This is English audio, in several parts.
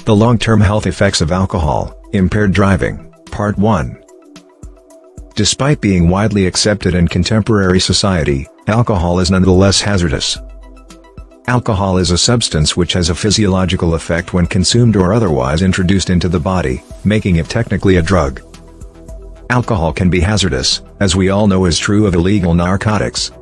The long-term health effects of alcohol, impaired driving, Part 1. Despite being widely accepted in contemporary society, alcohol is nonetheless hazardous. Alcohol is a substance which has a physiological effect when consumed or otherwise introduced into the body, making it technically a drug. Alcohol can be hazardous, as we all know is true of illegal narcotics.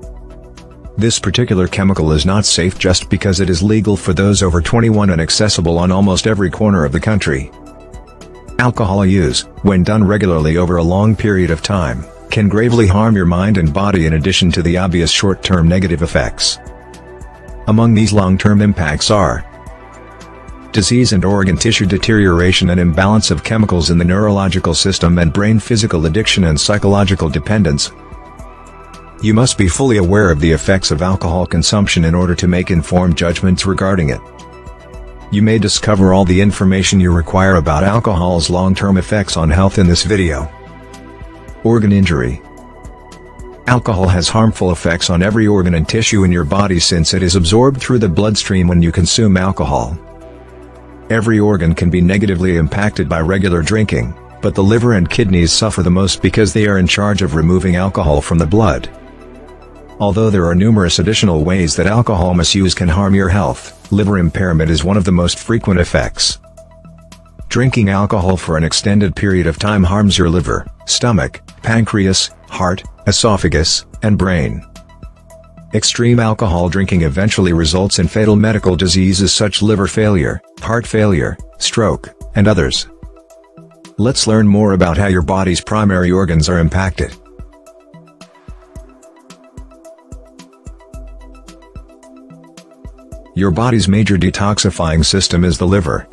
This particular chemical is not safe just because it is legal for those over 21 and accessible on almost every corner of the country. Alcohol use, when done regularly over a long period of time, can gravely harm your mind and body in addition to the obvious short-term negative effects. Among these long-term impacts are disease and organ tissue deterioration and imbalance of chemicals in the neurological system and brain, physical addiction and psychological dependence. You must be fully aware of the effects of alcohol consumption in order to make informed judgments regarding it. You may discover all the information you require about alcohol's long-term effects on health in this video. Organ injury. Alcohol has harmful effects on every organ and tissue in your body since it is absorbed through the bloodstream when you consume alcohol. Every organ can be negatively impacted by regular drinking, but the liver and kidneys suffer the most because they are in charge of removing alcohol from the blood. Although there are numerous additional ways that alcohol misuse can harm your health, liver impairment is one of the most frequent effects. Drinking alcohol for an extended period of time harms your liver, stomach, pancreas, heart, esophagus, and brain. Extreme alcohol drinking eventually results in fatal medical diseases such as liver failure, heart failure, stroke, and others. Let's learn more about how your body's primary organs are impacted. Your body's major detoxifying system is the liver.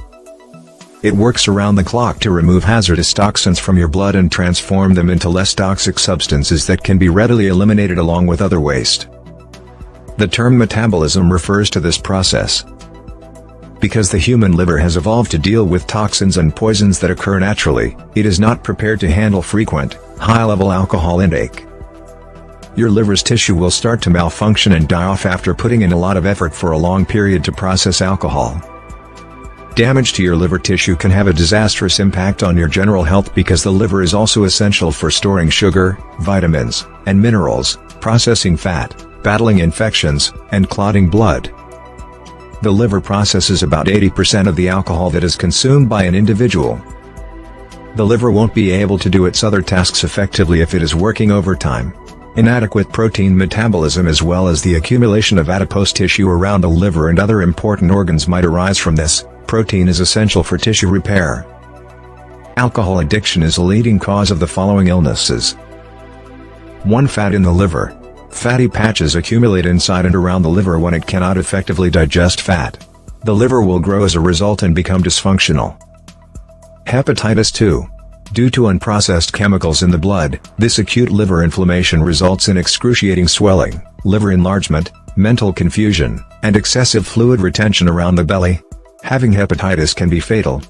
It works around the clock to remove hazardous toxins from your blood and transform them into less toxic substances that can be readily eliminated along with other waste. The term metabolism refers to this process. Because the human liver has evolved to deal with toxins and poisons that occur naturally, it is not prepared to handle frequent, high-level alcohol intake. Your liver's tissue will start to malfunction and die off after putting in a lot of effort for a long period to process alcohol. Damage to your liver tissue can have a disastrous impact on your general health because the liver is also essential for storing sugar, vitamins, and minerals, processing fat, battling infections, and clotting blood. The liver processes about 80% of the alcohol that is consumed by an individual. The liver won't be able to do its other tasks effectively if it is working overtime. Inadequate protein metabolism as well as the accumulation of adipose tissue around the liver and other important organs might arise from this. Protein is essential for tissue repair. Alcohol addiction is a leading cause of the following illnesses. 1. Fat in the liver. Fatty patches accumulate inside and around the liver when it cannot effectively digest fat. The liver will grow as a result and become dysfunctional. Hepatitis 2. Due to unprocessed chemicals in the blood, this acute liver inflammation results in excruciating swelling, liver enlargement, mental confusion, and excessive fluid retention around the belly. Having hepatitis can be fatal.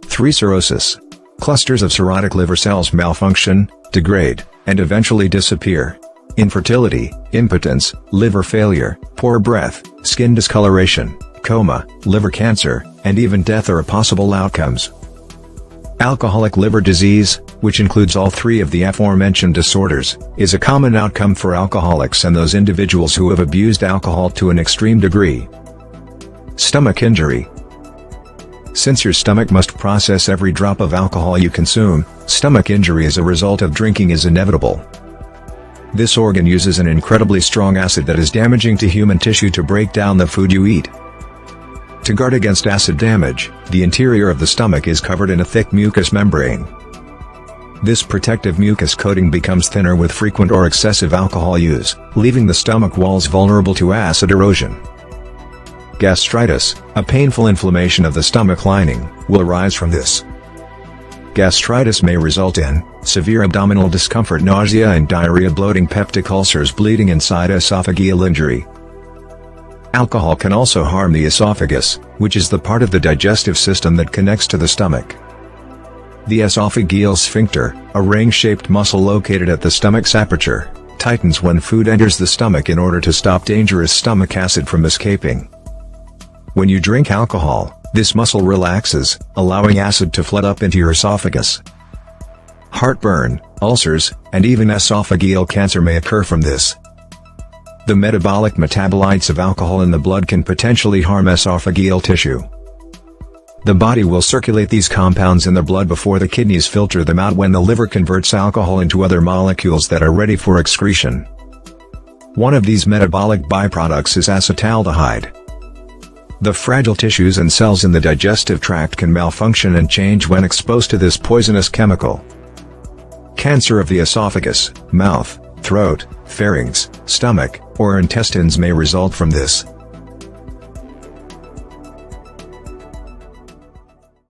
3. Cirrhosis. Clusters of cirrhotic liver cells malfunction, degrade, and eventually disappear. Infertility, impotence, liver failure, poor breath, skin discoloration, coma, liver cancer, and even death are possible outcomes. Alcoholic liver disease, which includes all three of the aforementioned disorders, is a common outcome for alcoholics and those individuals who have abused alcohol to an extreme degree. Stomach injury. Since your stomach must process every drop of alcohol you consume, stomach injury as a result of drinking is inevitable. This organ uses an incredibly strong acid that is damaging to human tissue to break down the food you eat. To guard against acid damage, the interior of the stomach is covered in a thick mucous membrane. This protective mucus coating becomes thinner with frequent or excessive alcohol use, leaving the stomach walls vulnerable to acid erosion. Gastritis, a painful inflammation of the stomach lining, will arise from this. Gastritis may result in severe abdominal discomfort, nausea and diarrhea, bloating, peptic ulcers, bleeding inside, esophageal injury. Alcohol can also harm the esophagus, which is the part of the digestive system that connects to the stomach. The esophageal sphincter, a ring-shaped muscle located at the stomach's aperture, tightens when food enters the stomach in order to stop dangerous stomach acid from escaping. When you drink alcohol, This muscle relaxes, allowing acid to flood up into your esophagus. Heartburn, ulcers, and even esophageal cancer may occur from this. The metabolic metabolites of alcohol in the blood can potentially harm esophageal tissue. The body will circulate these compounds in the blood before the kidneys filter them out when the liver converts alcohol into other molecules that are ready for excretion. One of these metabolic byproducts is acetaldehyde. The fragile tissues and cells in the digestive tract can malfunction and change when exposed to this poisonous chemical. Cancer of the esophagus, mouth, throat, pharynx, stomach, or intestines may result from this.